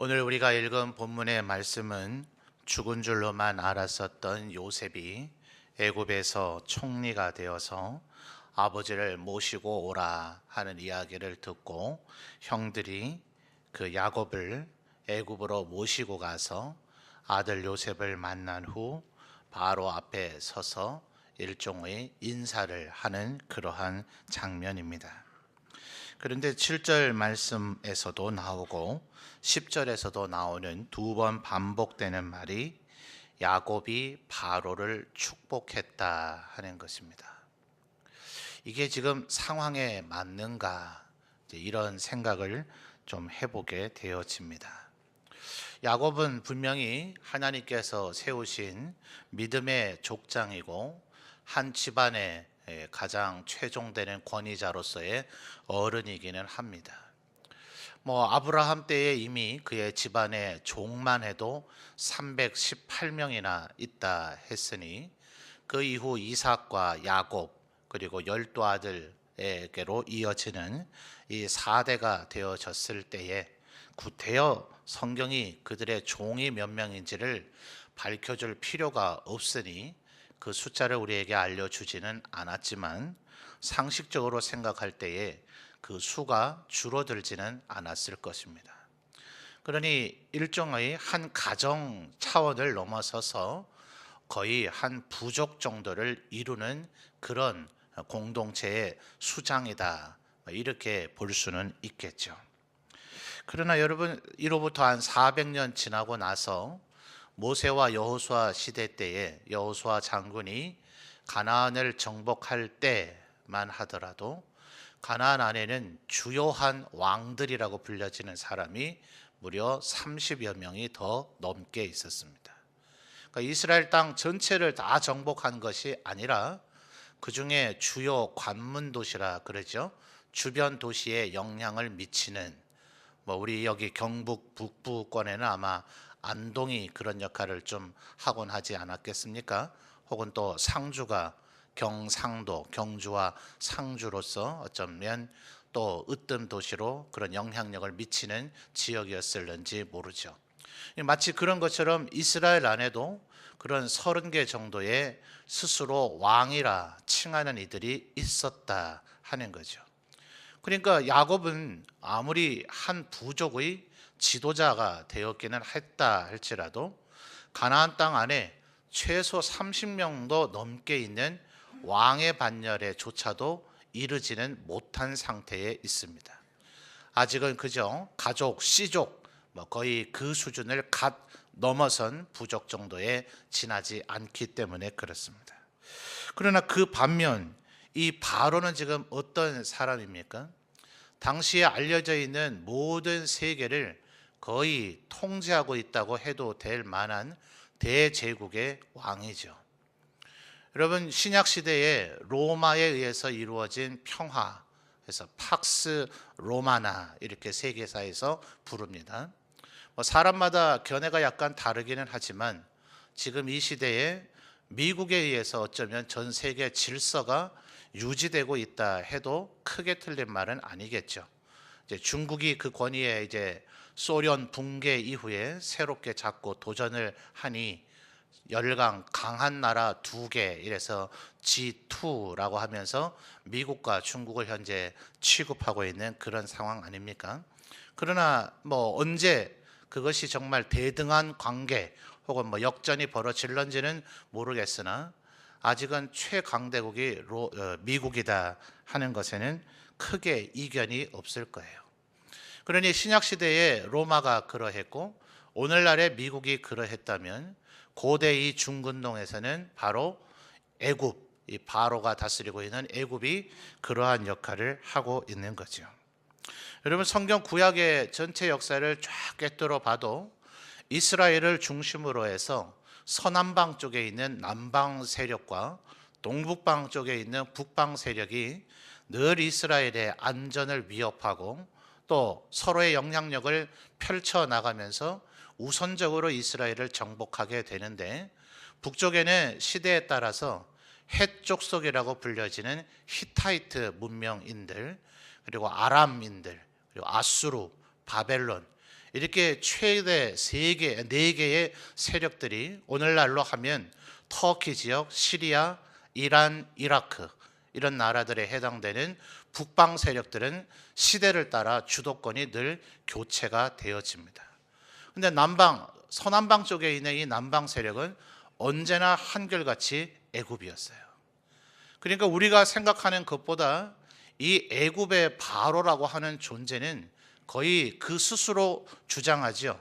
오늘 우리가 읽은 본문의 말씀은 죽은 줄로만 알았었던 요셉이 애굽에서 총리가 되어서 아버지를 모시고 오라 하는 이야기를 듣고 형들이 그 야곱을 애굽으로 모시고 가서 아들 요셉을 만난 후 바로 앞에 서서 일종의 인사를 하는 그러한 장면입니다. 그런데 7절 말씀에서도 나오고 10절에서도 나오는 두 번 반복되는 말이 야곱이 바로를 축복했다 하는 것입니다. 이게 지금 상황에 맞는가, 이런 생각을 좀 해보게 되어집니다. 야곱은 분명히 하나님께서 세우신 믿음의 족장이고 한 집안의 가장 최종되는 권위자로서의 어른이기는 합니다. 아브라함 때에 이미 그의 집안의 종만 해도 318명이나 있다 했으니 그 이후 이삭과 야곱 그리고 12아들에게로 이어지는 이 4대가 되어졌을 때에 구태여 성경이 그들의 종이 몇 명인지를 밝혀줄 필요가 없으니 그 숫자를 우리에게 알려주지는 않았지만 상식적으로 생각할 때에 그 수가 줄어들지는 않았을 것입니다. 그러니 일종의 한 가정 차원을 넘어서서 거의 한 부족 정도를 이루는 그런 공동체의 수장이다, 이렇게 볼 수는 있겠죠. 그러나 여러분, 이로부터 한 400년 지나고 나서 모세와 여호수아 시대 때에 여호수아 장군이 가나안을 정복할 때만 하더라도 가나안 안에는 주요한 왕들이라고 불려지는 사람이 무려 30여 명이 더 넘게 있었습니다. 그러니까 이스라엘 땅 전체를 다 정복한 것이 아니라 그 중에 주요 관문 도시라 그러죠. 주변 도시에 영향을 미치는, 우리 여기 경북 북부권에는 아마 안동이 그런 역할을 좀 하곤 하지 않았겠습니까? 혹은 또 상주가 경상도, 경주와 상주로서 어쩌면 또 으뜸 도시로 그런 영향력을 미치는 지역이었을는지 모르죠. 마치 그런 것처럼 이스라엘 안에도 그런 30개 정도의 스스로 왕이라 칭하는 이들이 있었다 하는 거죠. 그러니까 야곱은 아무리 한 부족의 지도자가 되었기는 했다 할지라도 가나안 땅 안에 최소 30명도 넘게 있는 왕의 반열에조차도 이르지는 못한 상태에 있습니다. 아직은 그저 가족, 씨족 거의 그 수준을 갓 넘어선 부족 정도에 지나지 않기 때문에 그렇습니다. 그러나 그 반면 이 바로는 지금 어떤 사람입니까? 당시에 알려져 있는 모든 세계를 거의 통제하고 있다고 해도 될 만한 대제국의 왕이죠. 여러분, 신약 시대에 로마에 의해서 이루어진 평화, 그래서 팍스 로마나 이렇게 세계사에서 부릅니다. 사람마다 견해가 약간 다르기는 하지만 지금 이 시대에 미국에 의해서 어쩌면 전 세계 질서가 유지되고 있다 해도 크게 틀린 말은 아니겠죠. 이제 중국이 그 권위에 이제 소련 붕괴 이후에 새롭게 잡고 도전을 하니 열강 강한 나라 2개, 이래서 G2라고 하면서 미국과 중국을 현재 취급하고 있는 그런 상황 아닙니까? 그러나 언제 그것이 정말 대등한 관계 혹은 역전이 벌어질런지는 모르겠으나 아직은 최강대국이 미국이다 하는 것에는 크게 이견이 없을 거예요. 그러니 신약시대에 로마가 그러했고 오늘날의 미국이 그러했다면 고대 이 중근동에서는 바로 애굽, 이 바로가 다스리고 있는 애굽이 그러한 역할을 하고 있는 거죠. 여러분, 성경 구약의 전체 역사를 쫙 꿰뚫어 봐도 이스라엘을 중심으로 해서 서남방 쪽에 있는 남방 세력과 동북방 쪽에 있는 북방 세력이 늘 이스라엘의 안전을 위협하고 또 서로의 영향력을 펼쳐나가면서 우선적으로 이스라엘을 정복하게 되는데, 북쪽에는 시대에 따라서 헷 족속이라고 불려지는 히타이트 문명인들, 그리고 아람인들, 그리고 아수르, 바벨론, 이렇게 최대 3개, 4개의 세력들이 오늘날로 하면 터키 지역, 시리아, 이란, 이라크 이런 나라들에 해당되는 북방 세력들은 시대를 따라 주도권이 늘 교체가 되어집니다. 근데 서남방 쪽에 있는 이 남방 세력은 언제나 한결같이 애굽이었어요. 그러니까 우리가 생각하는 것보다 이 애굽의 바로라고 하는 존재는 거의 그 스스로 주장하지요.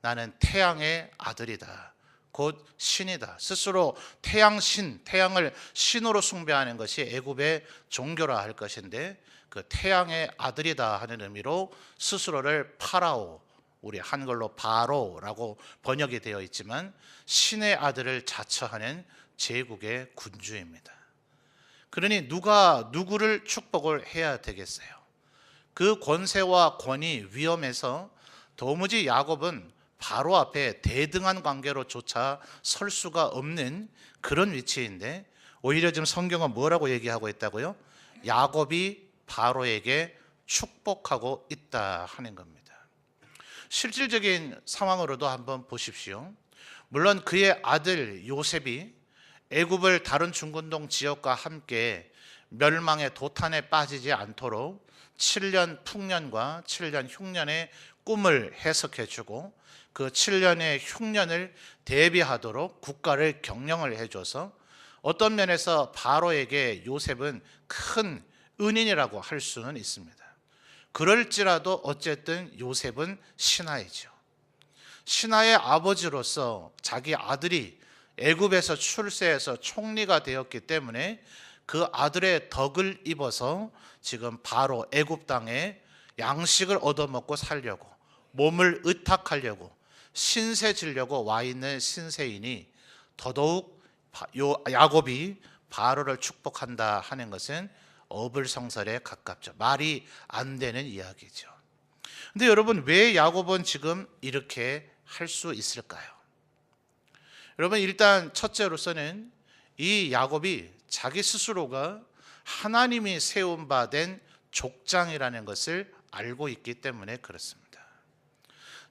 나는 태양의 아들이다. 곧 신이다. 스스로 태양을 신으로 숭배하는 것이 애굽의 종교라 할 것인데 그 태양의 아들이다 하는 의미로 스스로를 파라오, 우리 한글로 바로라고 번역이 되어 있지만 신의 아들을 자처하는 제국의 군주입니다. 그러니 누가 누구를 축복을 해야 되겠어요? 그 권세와 권위, 위엄에서 도무지 야곱은 바로 앞에 대등한 관계로조차 설 수가 없는 그런 위치인데 오히려 지금 성경은 뭐라고 얘기하고 있다고요? 야곱이 바로에게 축복하고 있다 하는 겁니다. 실질적인 상황으로도 한번 보십시오. 물론 그의 아들 요셉이 애굽을 다른 중근동 지역과 함께 멸망의 도탄에 빠지지 않도록 7년 풍년과 7년 흉년의 꿈을 해석해 주고 그 7년의 흉년을 대비하도록 국가를 경영을 해줘서 어떤 면에서 바로에게 요셉은 큰 은인이라고 할 수는 있습니다. 그럴지라도 어쨌든 요셉은 신하이죠. 신하의 아버지로서 자기 아들이 애굽에서 출세해서 총리가 되었기 때문에 그 아들의 덕을 입어서 지금 바로 애굽 땅에 양식을 얻어먹고 살려고 몸을 의탁하려고 신세 지려고 와 있는 신세인이 더더욱 야곱이 바로를 축복한다 하는 것은 어불성설에 가깝죠. 말이 안 되는 이야기죠. 근데 여러분 왜 야곱은 지금 이렇게 할 수 있을까요? 여러분 일단 첫째로서는 이 야곱이 자기 스스로가 하나님이 세운 바 된 족장이라는 것을 알고 있기 때문에 그렇습니다.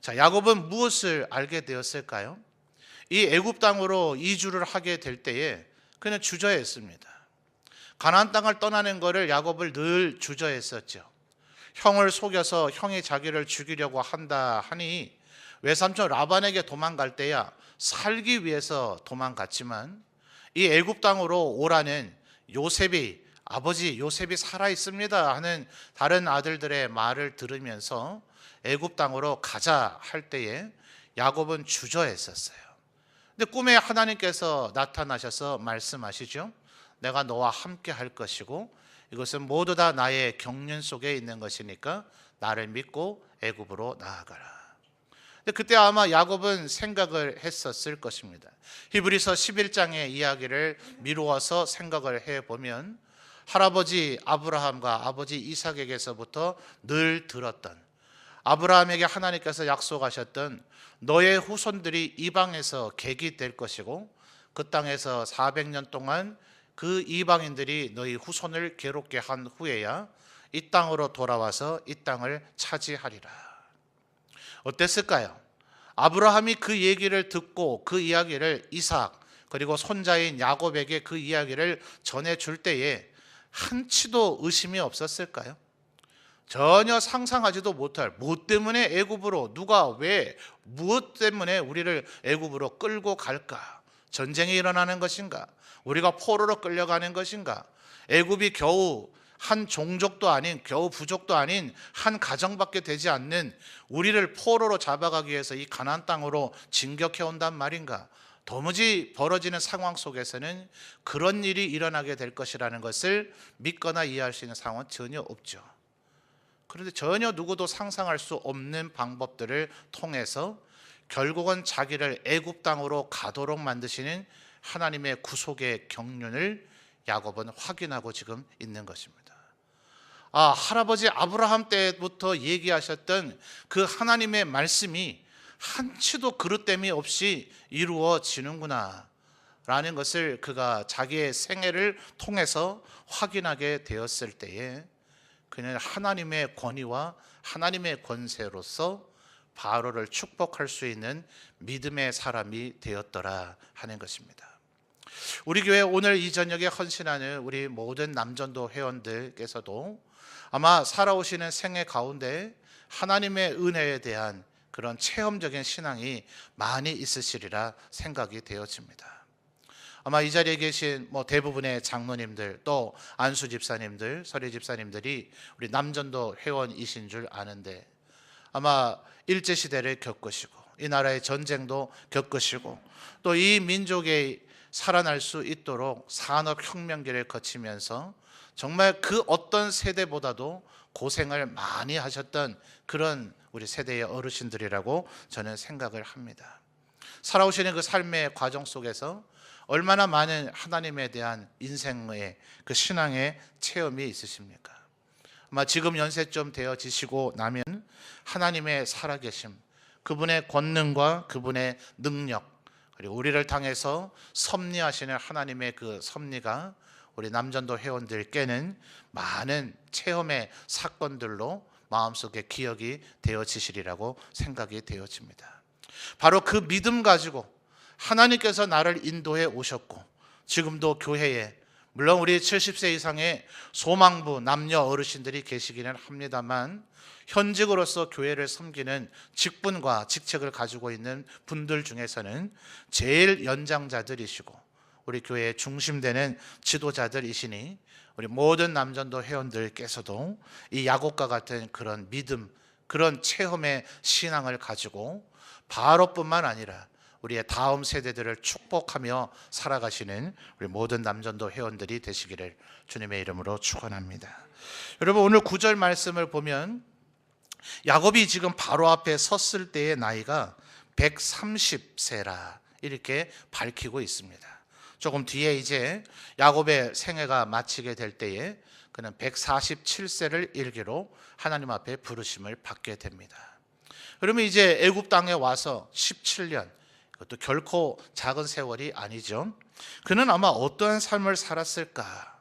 자, 야곱은 무엇을 알게 되었을까요? 이 애굽 땅으로 이주를 하게 될 때에 그는 주저했습니다. 가나안 땅을 떠나는 것을 야곱을 늘 주저했었죠. 형을 속여서 형이 자기를 죽이려고 한다 하니 외삼촌 라반에게 도망갈 때야 살기 위해서 도망갔지만 이 애굽 땅으로 오라는 아버지 요셉이 살아 있습니다 하는 다른 아들들의 말을 들으면서 애굽 땅으로 가자 할 때에 야곱은 주저했었어요. 근데 꿈에 하나님께서 나타나셔서 말씀하시죠. 내가 너와 함께 할 것이고 이것은 모두 다 나의 경륜 속에 있는 것이니까 나를 믿고 애굽으로 나아가라. 근데 그때 아마 야곱은 생각을 했었을 것입니다. 히브리서 11장의 이야기를 미루어서 생각을 해보면 할아버지 아브라함과 아버지 이삭에게서부터 늘 들었던 아브라함에게 하나님께서 약속하셨던 너의 후손들이 이방에서 객이 될 것이고 그 땅에서 400년 동안 그 이방인들이 너희 후손을 괴롭게 한 후에야 이 땅으로 돌아와서 이 땅을 차지하리라. 어땠을까요? 아브라함이 그 얘기를 듣고 그 이야기를 이삭 그리고 손자인 야곱에게 그 이야기를 전해줄 때에 한치도 의심이 없었을까요? 전혀 상상하지도 못할 무엇 때문에 애굽으로 누가 왜 무엇 때문에 우리를 애굽으로 끌고 갈까? 전쟁이 일어나는 것인가? 우리가 포로로 끌려가는 것인가? 애굽이 겨우 한 종족도 아닌 겨우 부족도 아닌 한 가정밖에 되지 않는 우리를 포로로 잡아가기 위해서 이 가나안 땅으로 진격해 온단 말인가? 도무지 벌어지는 상황 속에서는 그런 일이 일어나게 될 것이라는 것을 믿거나 이해할 수 있는 상황은 전혀 없죠. 그런데 전혀 누구도 상상할 수 없는 방법들을 통해서 결국은 자기를 애굽 땅으로 가도록 만드시는 하나님의 구속의 경륜을 야곱은 확인하고 지금 있는 것입니다. 할아버지 아브라함 때부터 얘기하셨던 그 하나님의 말씀이 한치도 그릇됨이 없이 이루어지는구나 라는 것을 그가 자기의 생애를 통해서 확인하게 되었을 때에 그는 하나님의 권위와 하나님의 권세로서 바로를 축복할 수 있는 믿음의 사람이 되었더라 하는 것입니다. 우리 교회 오늘 이 저녁에 헌신하는 우리 모든 남전도 회원들께서도 아마 살아오시는 생애 가운데 하나님의 은혜에 대한 그런 체험적인 신앙이 많이 있으시리라 생각이 되어집니다. 아마 이 자리에 계신 대부분의 장로님들, 또 안수 집사님들, 설혜 집사님들이 우리 남전도 회원이신 줄 아는데, 아마 일제시대를 겪으시고 이 나라의 전쟁도 겪으시고 또 이 민족의 살아날 수 있도록 산업혁명기를 거치면서 정말 그 어떤 세대보다도 고생을 많이 하셨던 그런 우리 세대의 어르신들이라고 저는 생각을 합니다. 살아오시는 그 삶의 과정 속에서 얼마나 많은 하나님에 대한 인생의 그 신앙의 체험이 있으십니까? 아마 지금 연세쯤 되어지시고 나면 하나님의 살아계심, 그분의 권능과 그분의 능력, 그리고 우리를 당해서 섭리하시는 하나님의 그 섭리가 우리 남전도 회원들께는 많은 체험의 사건들로 마음속에 기억이 되어지시리라고 생각이 되어집니다. 바로 그 믿음 가지고 하나님께서 나를 인도해 오셨고, 지금도 교회에 물론 우리 70세 이상의 소망부 남녀 어르신들이 계시기는 합니다만, 현직으로서 교회를 섬기는 직분과 직책을 가지고 있는 분들 중에서는 제일 연장자들이시고 우리 교회의 중심되는 지도자들이시니, 우리 모든 남전도 회원들께서도 이 야곱과 같은 그런 믿음, 그런 체험의 신앙을 가지고 바로뿐만 아니라 우리의 다음 세대들을 축복하며 살아가시는 우리 모든 남전도 회원들이 되시기를 주님의 이름으로 축원합니다. 여러분, 오늘 9절 말씀을 보면 야곱이 지금 바로 앞에 섰을 때의 나이가 130세라 이렇게 밝히고 있습니다. 조금 뒤에 이제 야곱의 생애가 마치게 될 때에 그는 147세를 일기로 하나님 앞에 부르심을 받게 됩니다. 그러면 이제 애굽 땅에 와서 17년, 그것도 결코 작은 세월이 아니죠. 그는 아마 어떠한 삶을 살았을까?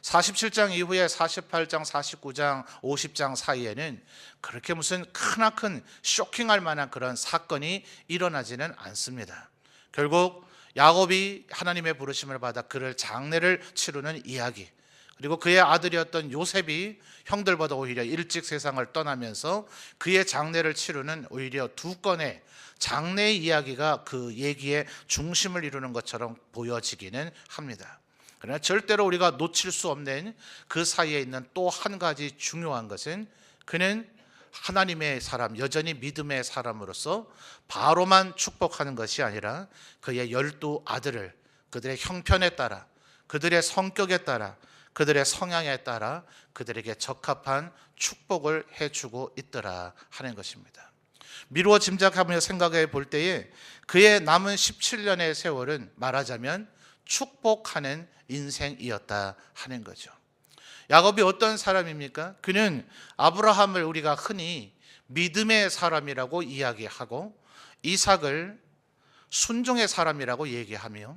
47장 이후에 48장, 49장, 50장 사이에는 그렇게 무슨 크나큰 쇼킹할 만한 그런 사건이 일어나지는 않습니다. 결국 야곱이 하나님의 부르심을 받아 그를 장례를 치르는 이야기, 그리고 그의 아들이었던 요셉이 형들보다 오히려 일찍 세상을 떠나면서 그의 장례를 치르는 오히려 두 건의 장례의 이야기가 그 얘기의 중심을 이루는 것처럼 보여지기는 합니다. 그러나 절대로 우리가 놓칠 수 없는 그 사이에 있는 또 한 가지 중요한 것은, 그는 하나님의 사람, 여전히 믿음의 사람으로서 바로만 축복하는 것이 아니라 그의 12 아들을 그들의 형편에 따라, 그들의 성격에 따라, 그들의 성향에 따라 그들에게 적합한 축복을 해주고 있더라 하는 것입니다. 미루어 짐작하며 생각해 볼 때에 그의 남은 17년의 세월은 말하자면 축복하는 인생이었다 하는 거죠. 야곱이 어떤 사람입니까? 그는 아브라함을 우리가 흔히 믿음의 사람이라고 이야기하고, 이삭을 순종의 사람이라고 얘기하며,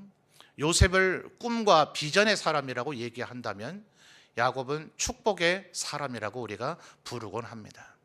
요셉을 꿈과 비전의 사람이라고 얘기한다면, 야곱은 축복의 사람이라고 우리가 부르곤 합니다.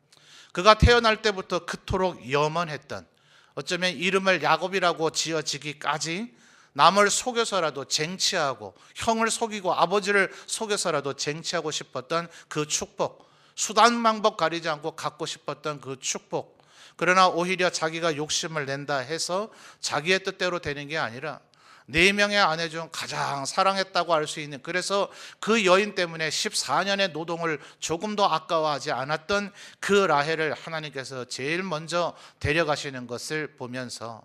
그가 태어날 때부터 그토록 염원했던, 어쩌면 이름을 야곱이라고 지어지기까지 남을 속여서라도 쟁취하고, 형을 속이고 아버지를 속여서라도 쟁취하고 싶었던 그 축복, 수단 방법 가리지 않고 갖고 싶었던 그 축복, 그러나 오히려 자기가 욕심을 낸다 해서 자기의 뜻대로 되는 게 아니라 4명의 아내 중 가장 사랑했다고 할 수 있는, 그래서 그 여인 때문에 14년의 노동을 조금도 아까워하지 않았던 그 라헬을 하나님께서 제일 먼저 데려가시는 것을 보면서,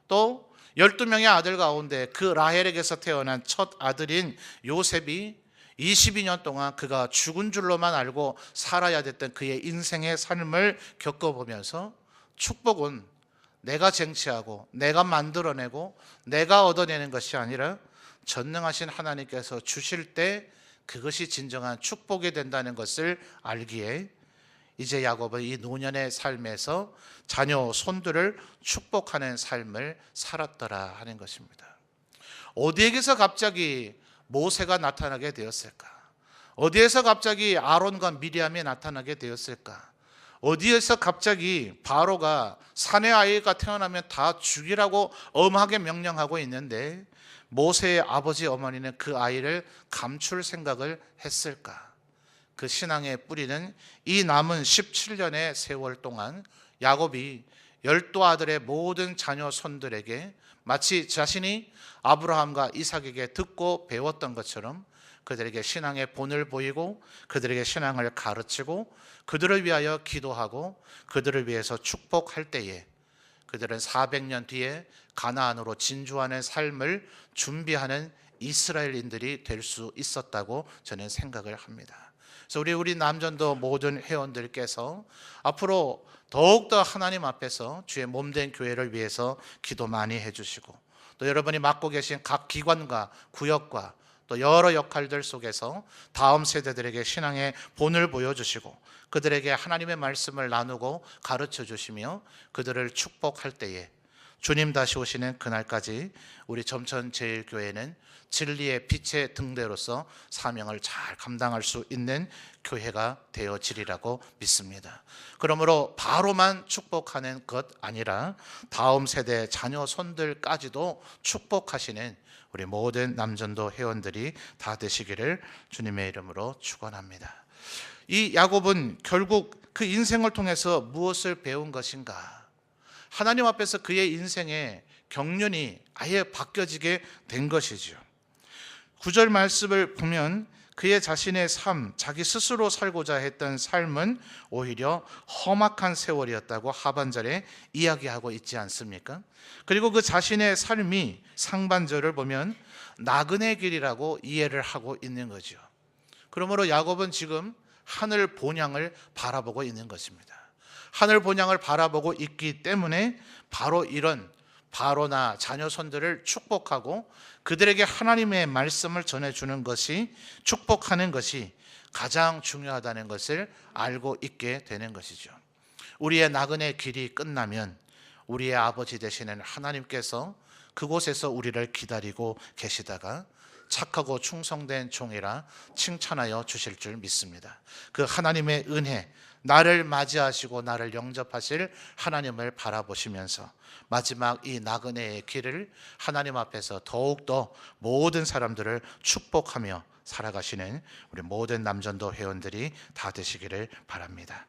또 12명의 아들 가운데 그 라헬에게서 태어난 첫 아들인 요셉이 22년 동안 그가 죽은 줄로만 알고 살아야 됐던 그의 인생의 삶을 겪어보면서, 축복은 내가 쟁취하고 내가 만들어내고 내가 얻어내는 것이 아니라 전능하신 하나님께서 주실 때 그것이 진정한 축복이 된다는 것을 알기에, 이제 야곱은 이 노년의 삶에서 자녀 손들을 축복하는 삶을 살았더라 하는 것입니다. 어디에서 갑자기 모세가 나타나게 되었을까? 어디에서 갑자기 아론과 미리암이 나타나게 되었을까? 어디에서 갑자기 바로가 사내 아이가 태어나면 다 죽이라고 엄하게 명령하고 있는데 모세의 아버지 어머니는 그 아이를 감출 생각을 했을까? 그 신앙의 뿌리는 이 남은 17년의 세월 동안 야곱이 12아들의 모든 자녀 손들에게 마치 자신이 아브라함과 이삭에게 듣고 배웠던 것처럼 그들에게 신앙의 본을 보이고 그들에게 신앙을 가르치고 그들을 위하여 기도하고 그들을 위해서 축복할 때에 그들은 400년 뒤에 가나안으로 진주하는 삶을 준비하는 이스라엘인들이 될 수 있었다고 저는 생각을 합니다. 그래서 우리 남전도 모든 회원들께서 앞으로 더욱더 하나님 앞에서 주의 몸된 교회를 위해서 기도 많이 해주시고 또 여러분이 맡고 계신 각 기관과 구역과 또 여러 역할들 속에서 다음 세대들에게 신앙의 본을 보여주시고 그들에게 하나님의 말씀을 나누고 가르쳐 주시며 그들을 축복할 때에 주님 다시 오시는 그날까지 우리 점천제일교회는 진리의 빛의 등대로서 사명을 잘 감당할 수 있는 교회가 되어지리라고 믿습니다. 그러므로 바로만 축복하는 것 아니라 다음 세대 자녀 손들까지도 축복하시는 우리 모든 남전도 회원들이 다 되시기를 주님의 이름으로 축원합니다. 이 야곱은 결국 그 인생을 통해서 무엇을 배운 것인가? 하나님 앞에서 그의 인생의 경륜이 아예 바뀌어지게 된 것이죠. 9절 말씀을 보면 그의 자신의 삶, 자기 스스로 살고자 했던 삶은 오히려 험악한 세월이었다고 하반절에 이야기하고 있지 않습니까? 그리고 그 자신의 삶이 상반절을 보면 나그네 길이라고 이해를 하고 있는 거죠. 그러므로 야곱은 지금 하늘 본향을 바라보고 있는 것입니다. 하늘 본향을 바라보고 있기 때문에 바로 이런 바로나 자녀 손들을 축복하고 그들에게 하나님의 말씀을 전해주는 것이 축복하는 것이 가장 중요하다는 것을 알고 있게 되는 것이죠. 우리의 나그네 길이 끝나면 우리의 아버지 되시는 하나님께서 그곳에서 우리를 기다리고 계시다가 착하고 충성된 종이라 칭찬하여 주실 줄 믿습니다. 그 하나님의 은혜, 나를 맞이하시고 나를 영접하실 하나님을 바라보시면서 마지막 이 나그네의 길을 하나님 앞에서 더욱더 모든 사람들을 축복하며 살아가시는 우리 모든 남전도 회원들이 다 되시기를 바랍니다.